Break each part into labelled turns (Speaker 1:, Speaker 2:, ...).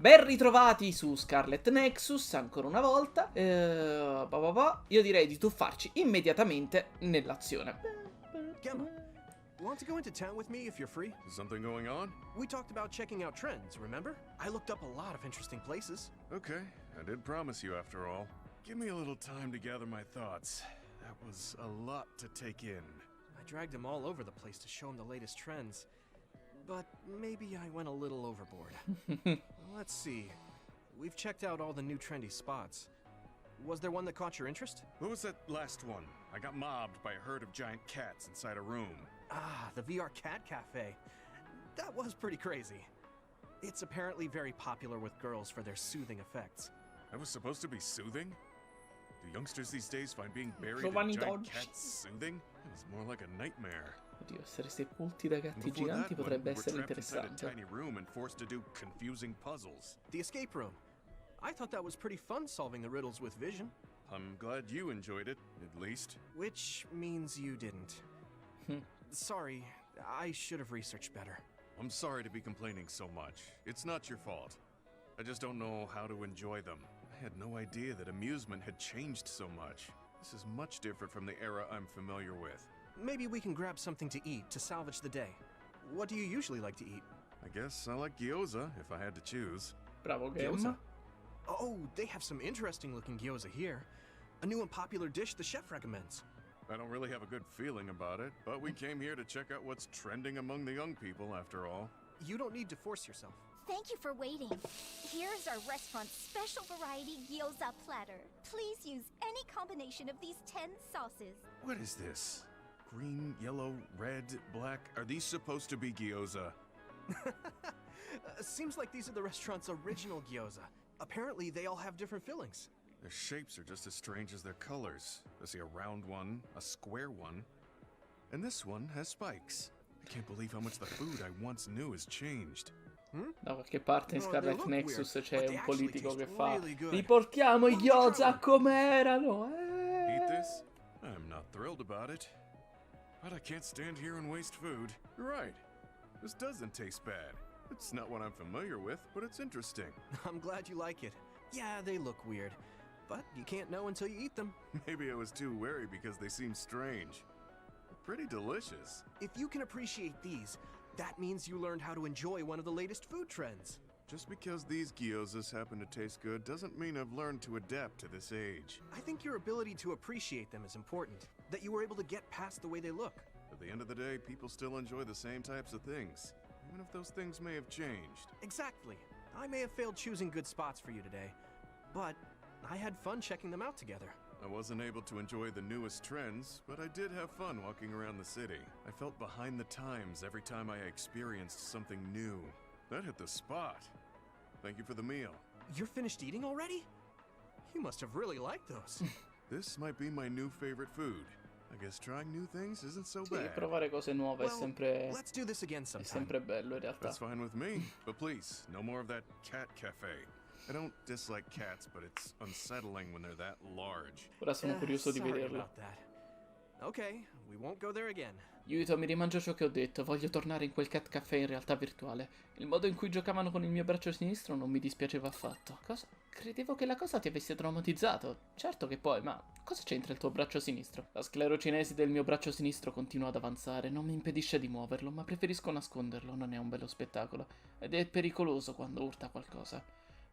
Speaker 1: Ben ritrovati su Scarlet Nexus, ancora una volta. Io direi di tuffarci immediatamente nell'azione.
Speaker 2: Gemma, want to go into town with me if you're free?
Speaker 3: Is something going on?
Speaker 2: We talked about checking out trends, remember? I looked up a lot of interesting places.
Speaker 3: Okay, I did promise you after all. Give me a little time to gather my thoughts. That was a lot to take in.
Speaker 2: I dragged him all over the place to show him the latest trends. But maybe I went a little overboard. Let's see. We've checked out all the new trendy spots. Was there one that caught your interest?
Speaker 3: What was that last one? I got mobbed by a herd of giant cats inside a room.
Speaker 2: Ah, the VR Cat Cafe. That was pretty crazy. It's apparently very popular with girls for their soothing effects.
Speaker 3: That was supposed to be soothing? Do youngsters these days find being buried
Speaker 1: Giovani
Speaker 3: in giant
Speaker 1: d'oggi.
Speaker 3: cats soothing? It was more like a nightmare.
Speaker 1: Oddio, essere sepolti da gatti
Speaker 3: Before
Speaker 1: giganti
Speaker 3: that one,
Speaker 1: potrebbe
Speaker 3: we were
Speaker 1: essere
Speaker 3: trapped inside a
Speaker 1: interessante.
Speaker 3: tiny room and forced to do confusing puzzles.
Speaker 2: The escape room. I thought that was pretty fun solving the riddles with vision.
Speaker 3: I'm glad you enjoyed it, at least.
Speaker 2: Which means you didn't. Sorry, I should have researched better.
Speaker 3: I'm sorry to be complaining so much. It's not your fault. I just don't know how to enjoy them. I had no idea that amusement had changed so much. This is much different from the era I'm familiar with.
Speaker 2: Maybe we can grab something to eat to salvage the day. What do you usually like to eat?
Speaker 3: I guess I like gyoza if I had to choose.
Speaker 1: Bravo
Speaker 2: Gyoza?
Speaker 1: Game.
Speaker 2: Oh, they have some interesting looking gyoza here. A new and popular dish the chef recommends.
Speaker 3: I don't really have a good feeling about it, but we came here to check out what's trending among the young people after all.
Speaker 2: You don't need to force yourself.
Speaker 4: Thank you for waiting. Here's our restaurant's special variety gyoza platter. Please use any combination of these 10 sauces.
Speaker 3: What is this? Green, yellow, red, black. Are these supposed to be gyoza?
Speaker 2: Seems like these are the restaurant's original gyoza. Apparently, they all have different fillings.
Speaker 3: Their shapes are just as strange as their colors. I see a round one, a square one, and this one has spikes. I can't believe how much the food I once knew has changed.
Speaker 1: Da qualche parte in
Speaker 2: No,
Speaker 1: Scarlet
Speaker 2: they look
Speaker 1: Nexus
Speaker 2: weird,
Speaker 1: c'è
Speaker 2: but they
Speaker 1: un politico
Speaker 2: actually
Speaker 1: che
Speaker 2: taste
Speaker 1: fa
Speaker 2: really good.
Speaker 1: riportiamo i
Speaker 2: Why don't you try
Speaker 1: gyoza
Speaker 2: one?
Speaker 1: come erano.
Speaker 3: Eat this? I'm not thrilled about it. But I can't stand here and waste food. You're right. This doesn't taste bad. It's not what I'm familiar with, but it's interesting.
Speaker 2: I'm glad you like it. Yeah, they look weird. But you can't know until you eat them.
Speaker 3: Maybe I was too wary because they seem strange. They're pretty delicious.
Speaker 2: If you can appreciate these, that means you learned how to enjoy one of the latest food trends.
Speaker 3: Just because these gyozas happen to taste good doesn't mean I've learned to adapt to this age.
Speaker 2: I think your ability to appreciate them is important. That you were able to get past the way they look.
Speaker 3: At the end of the day, people still enjoy the same types of things, even if those things may have changed.
Speaker 2: Exactly. I may have failed choosing good spots for you today, but I had fun checking them out together.
Speaker 3: I wasn't able to enjoy the newest trends, but I did have fun walking around the city. I felt behind the times every time I experienced something new. That hit the spot. Thank you for the meal.
Speaker 2: You're finished eating already? You must have really liked those.
Speaker 3: This might be my new favorite food. I guess trying new things isn't so
Speaker 1: Sì,
Speaker 3: bad.
Speaker 1: provare cose nuove è
Speaker 2: Let's do this again
Speaker 1: è
Speaker 2: sometime.
Speaker 1: sempre bello in realtà.
Speaker 3: That's fine with me, but please, no more of that cat cafe. I don't dislike cats, but it's unsettling when they're that large.
Speaker 1: Ora sono curioso di
Speaker 2: Sorry
Speaker 1: vederlo.
Speaker 2: about that. Okay, we won't go there again.
Speaker 1: Yuito, mi rimangio ciò che ho detto, voglio tornare in quel cat caffè in realtà virtuale. Il modo in cui giocavano con il mio braccio sinistro non mi dispiaceva affatto. Cosa? Credevo che la cosa ti avesse traumatizzato. Certo che poi, ma cosa c'entra il tuo braccio sinistro? La sclerocinesi del mio braccio sinistro continua ad avanzare, non mi impedisce di muoverlo, ma preferisco nasconderlo, non è un bello spettacolo. Ed è pericoloso quando urta qualcosa.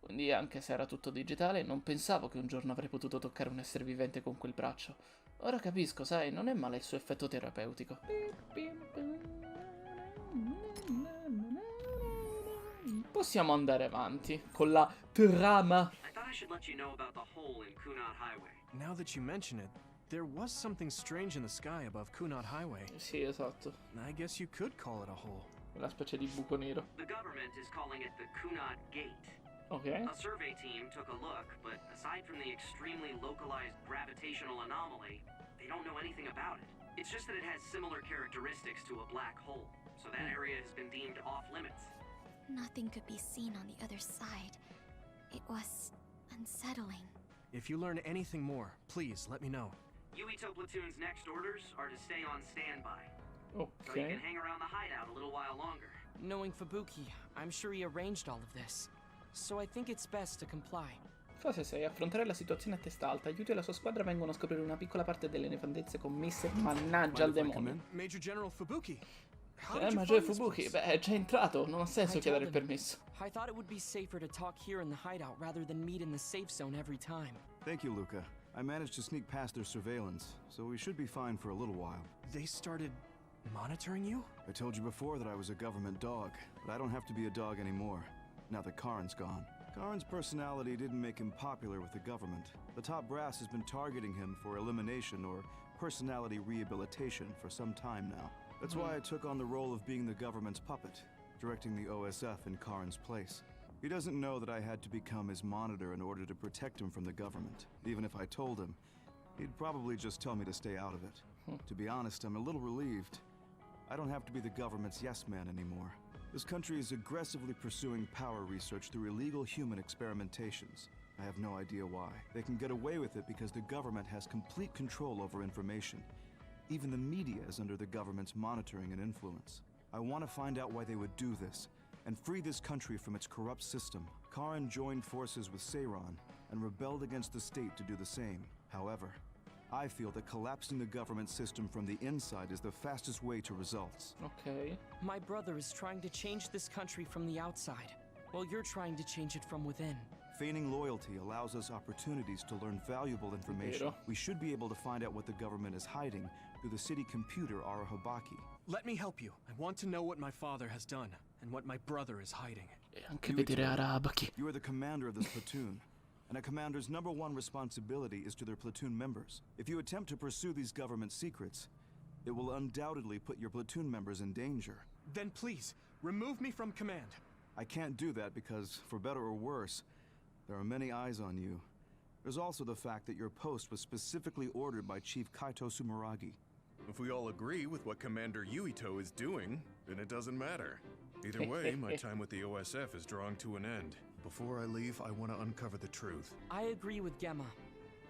Speaker 1: Quindi, anche se era tutto digitale, non pensavo che un giorno avrei potuto toccare un essere vivente con quel braccio. Ora capisco, sai, non è male il suo effetto terapeutico. Possiamo andare avanti con la trama.
Speaker 5: I thought I should let you know about the hole in Kunad Highway.
Speaker 2: Now that you mention it, there was something strange in the sky above Kunad Highway.
Speaker 1: Sì, esatto.
Speaker 2: I guess you could call it a hole.
Speaker 1: Una specie di buco nero.
Speaker 5: The government is calling it the Kunad Gate.
Speaker 1: Ok.
Speaker 5: A survey team took a look, but aside from the extremely localized gravitational anomaly, they don't know anything about it. It's just that it has similar characteristics to a black hole, so that area has been deemed off limits.
Speaker 4: Nothing could be seen on the other side. It was unsettling.
Speaker 2: If you learn anything more, please let me know.
Speaker 5: Yuito Platoon's next orders are to stay on standby, so you
Speaker 1: Ok.
Speaker 5: can hang around the hideout a little while longer.
Speaker 6: Knowing Fubuki, I'm sure he arranged all of this. so I think it's best to comply.
Speaker 1: Fase 6. Affrontare la situazione a testa alta. Yuito e la sua squadra vengono a scoprire una piccola parte delle nefandezze commesse. Mannaggia al demonio.
Speaker 2: Major General Fubuki. How did you
Speaker 1: Ma
Speaker 2: find
Speaker 1: Joe
Speaker 2: this
Speaker 1: Fubuki,
Speaker 2: place?
Speaker 1: beh, è già entrato. Non ha senso
Speaker 6: I
Speaker 1: chiedere il
Speaker 6: told him.
Speaker 1: permesso.
Speaker 6: I thought it would be safer to talk here in the hideout rather than meet in the safe zone every time.
Speaker 7: Thank you, Luca. I managed to sneak past their surveillance, so we should be fine for a little while.
Speaker 2: They started monitoring you?
Speaker 7: I told you before that I was a government dog, but I don't have to be a dog anymore, now that Karin's gone. Karin's personality didn't make him popular with the government. The top brass has been targeting him for elimination or personality rehabilitation for some time now. That's why I took on the role of being the government's puppet, directing the OSF in Karin's place. He doesn't know that I had to become his monitor in order to protect him from the government. Even if I told him, he'd probably just tell me to stay out of it. To be honest, I'm a little relieved. I don't have to be the government's yes man anymore. This country is aggressively pursuing power research through illegal human experimentations. I have no idea why. They can get away with it because the government has complete control over information. Even the media is under the government's monitoring and influence. I want to find out why they would do this, and free this country from its corrupt system. Karin joined forces with Seiran, and rebelled against the state to do the same. However, I feel that collapsing the government system from the inside is the fastest way to results.
Speaker 1: Ok.
Speaker 6: My brother is trying to change this country from the outside, while you're trying to change it from within.
Speaker 7: Feigning loyalty allows us opportunities to learn valuable information.
Speaker 1: Vero.
Speaker 7: We should be able to find out what the government is hiding through the city computer Arahobaki.
Speaker 2: Let me help you. I want to know what my father has done, and what my brother is hiding.
Speaker 1: E anche vedere Arabaki.
Speaker 7: You are the commander of this platoon, and a commander's #1 responsibility is to their platoon members. If you attempt to pursue these government secrets, it will undoubtedly put your platoon members in danger.
Speaker 2: Then please, remove me from command.
Speaker 7: I can't do that because, for better or worse, there are many eyes on you. There's also the fact that your post was specifically ordered by Chief Kaito Sumeragi.
Speaker 3: If we all agree with what Commander Yuito is doing, then it doesn't matter. Either way, my time with the OSF is drawing to an end. Before I leave, I want to uncover the truth.
Speaker 6: I agree with Gemma.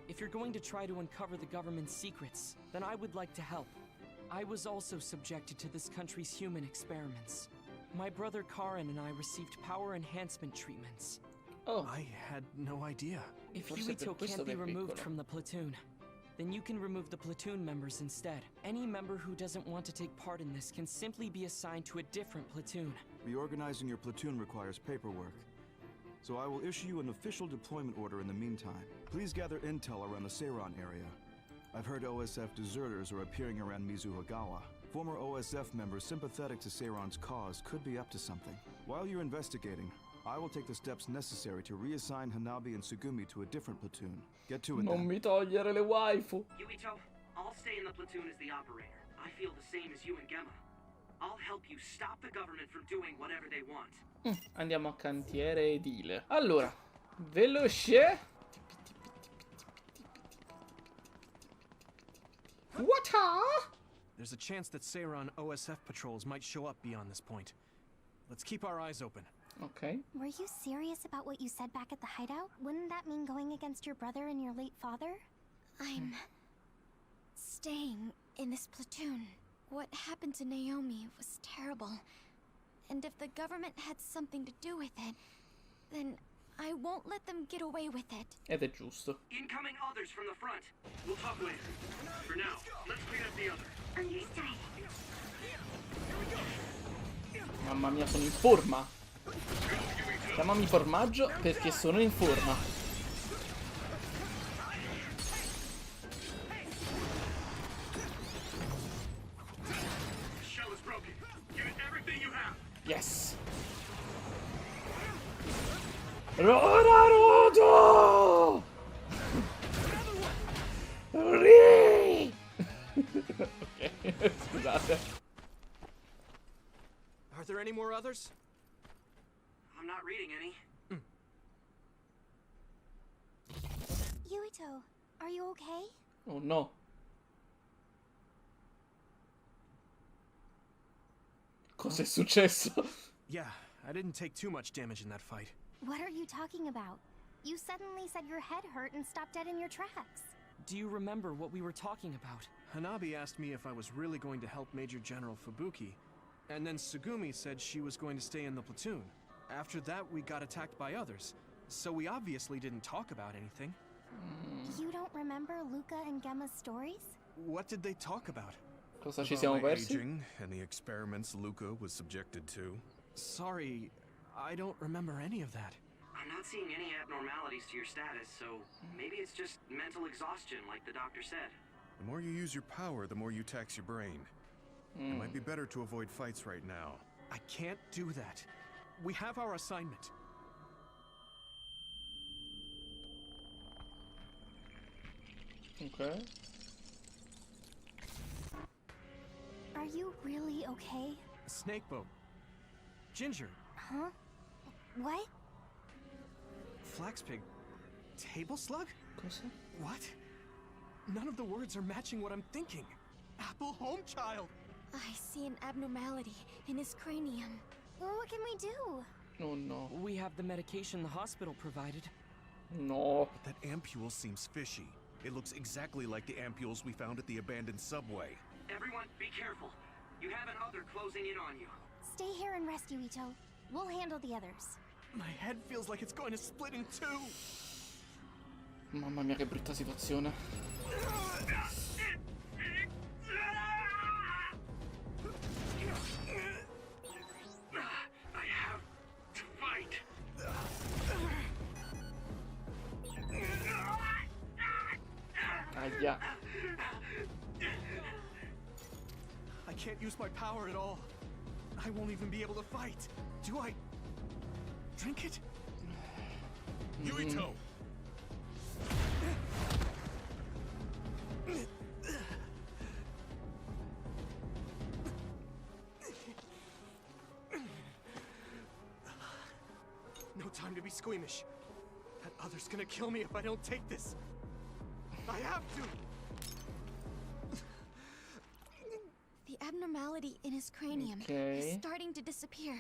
Speaker 6: If you're going to try to uncover the government's secrets, then I would like to help. I was also subjected to this country's human experiments. My brother Karin and I received power enhancement treatments.
Speaker 1: Oh,
Speaker 2: I had no idea.
Speaker 6: If
Speaker 1: Forse per
Speaker 6: Yuito
Speaker 1: questo
Speaker 6: can't be
Speaker 1: che è
Speaker 6: removed
Speaker 1: piccolo.
Speaker 6: from the platoon, then you can remove the platoon members instead. Any member who doesn't want to take part in this can simply be assigned to a different platoon.
Speaker 7: Reorganizing your platoon requires paperwork, so I will issue you an official deployment order in the meantime. Please gather intel around the Seiran area. I've heard OSF deserters are appearing around Mizuhagawa. Former OSF members sympathetic to Seiran's cause could be up to something. While you're investigating, I will take the steps necessary to reassign Hanabi and Sugumi to a different platoon. Get to it
Speaker 1: non
Speaker 7: then.
Speaker 1: mi togliere le waifu.
Speaker 5: Yuito, I'll stay in the platoon as the operator. I feel the same as you and Gemma. I'll help you stop the government from doing whatever they want.
Speaker 1: Andiamo a cantiere edile. Allora, veloce. What?
Speaker 2: There's a chance that Seiran OSF patrols might show up beyond this point. Let's keep our eyes open.
Speaker 1: Ok.
Speaker 4: Were you serious about what you said back at the hideout? Wouldn't that mean going against your brother and your late father? I'm staying in this platoon. What happened to Naomi was terrible. And if the government had something to do with it, then I won't let them get away with it.
Speaker 1: Ed è giusto.
Speaker 5: Incoming others from the front. We'll talk later. For now, let's clean up the other.
Speaker 4: Understood.
Speaker 1: Mamma mia, sono in forma. Chiamami formaggio perché sono in forma.
Speaker 5: The shell is broken. Give it everything you have.
Speaker 1: Yes. Naruto! Ri! Ok, scusate.
Speaker 2: Are there any more others?
Speaker 5: I'm not reading any.
Speaker 4: Yuito, are you okay?
Speaker 1: Oh no. Cos'è successo?
Speaker 2: Yeah, I didn't take too much damage in that fight.
Speaker 4: What are you talking about? You suddenly said your head hurt and stopped dead in your tracks.
Speaker 6: Do you remember what we were talking about?
Speaker 2: Hanabi asked me if I was really going to help Major General Fubuki, and then Sugumi said she was going to stay in the platoon. After that, we got attacked by others. So we obviously didn't talk about anything.
Speaker 4: You don't remember Luca and Gemma's stories?
Speaker 2: What did they talk about?
Speaker 1: Cosa ci
Speaker 3: About
Speaker 1: siamo
Speaker 3: my
Speaker 1: persi?
Speaker 3: aging and the experiments Luca was subjected to.
Speaker 2: Sorry, I don't remember any of that.
Speaker 5: I'm not seeing any abnormalities to your status, so maybe it's just mental exhaustion, like the doctor said.
Speaker 3: The more you use your power, the more you tax your brain. It might be better to avoid fights right now.
Speaker 2: I can't do that. We have our assignment.
Speaker 1: Ok.
Speaker 4: Are you really okay?
Speaker 2: Snakeboat. Ginger.
Speaker 4: Huh? What?
Speaker 2: Flaxpig. Table slug?
Speaker 1: Cosa?
Speaker 2: What? None of the words are matching what I'm thinking. Apple home child.
Speaker 4: I see an abnormality in his cranium. Well, what can we do?
Speaker 1: Oh no.
Speaker 6: We have the medication the hospital provided.
Speaker 1: No.
Speaker 3: That ampule seems fishy. It looks exactly like the ampules we found at the abandoned subway.
Speaker 5: Everyone, be careful. You have an other closing in on you.
Speaker 4: Stay here and rest, Yuito. We'll handle the others.
Speaker 2: My head feels like it's going to split in two.
Speaker 1: Mamma mia, che brutta situazione.
Speaker 5: I have to fight.
Speaker 1: Aia.
Speaker 2: I can't use my power at all. I won't even be able to fight. Do I drink it?
Speaker 3: Yuito!
Speaker 2: No time to be squeamish. That other's gonna kill me if I don't take this. I have to.
Speaker 4: The abnormality in his cranium
Speaker 1: Okay.
Speaker 4: is starting to disappear.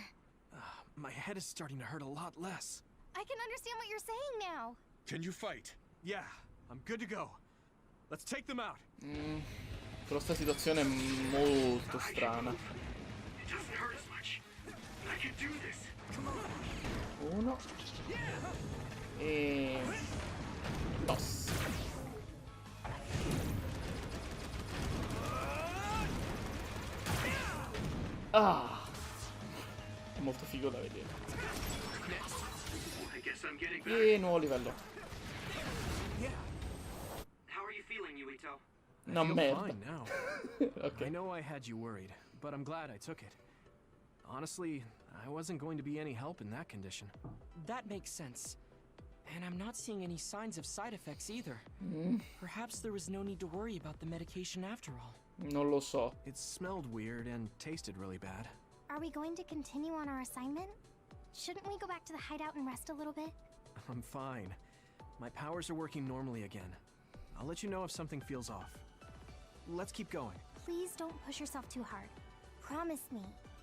Speaker 2: My head is starting to hurt a lot less.
Speaker 4: I can understand what you're saying now.
Speaker 3: Can you fight?
Speaker 2: Yeah, I'm good to go. Let's take them out.
Speaker 1: Però sta situazione è molto strana.
Speaker 5: It doesn't hurt as much. I can do this.
Speaker 1: Uno. E... dos. Ah! È molto figo da vedere.
Speaker 5: I guess I'm getting better.
Speaker 1: E nuovo livello.
Speaker 5: How are you feeling, Yuito?
Speaker 1: No,
Speaker 2: Feel
Speaker 1: merda.
Speaker 2: fine now.
Speaker 1: Ok.
Speaker 2: I know I had you worried, but I'm glad I took it. Honestly, I wasn't going to be any help in that condition.
Speaker 6: That makes sense. And I'm not seeing any signs of side effects either. Perhaps there was no need to worry about the medication after all.
Speaker 1: Non lo so.
Speaker 2: It smelled weird and tasted really bad.
Speaker 4: Are we going to continue on our assignment? Shouldn't we go back to the hideout and rest a little bit?
Speaker 2: I'm fine. My powers are working normally again. I'll let you know if something feels off. Let's keep going.
Speaker 4: Please don't push yourself too hard. Promise me.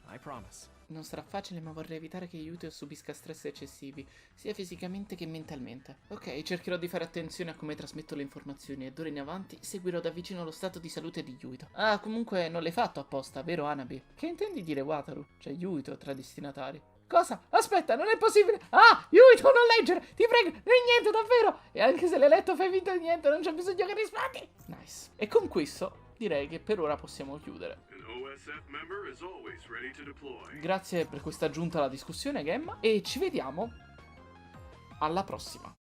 Speaker 2: I promise.
Speaker 1: Non sarà facile, ma vorrei evitare che Yuito subisca stress eccessivi, sia fisicamente che mentalmente. Ok, cercherò di fare attenzione a come trasmetto le informazioni e d'ora in avanti seguirò da vicino lo stato di salute di Yuito. Ah, comunque non l'hai fatto apposta, vero Hanabi? Che intendi dire Wataru? Cioè Yuito tra i destinatari. Cosa? Aspetta, non è possibile! Ah! Yuito, non leggere! Ti prego! Niente, davvero! E anche se l'hai letto fai finta di niente, non c'è bisogno che rispondi! Nice. E con questo direi che per ora possiamo chiudere.
Speaker 3: An OSF member is always ready to deploy.
Speaker 1: Grazie per questa aggiunta alla discussione, Gemma, e ci vediamo alla prossima.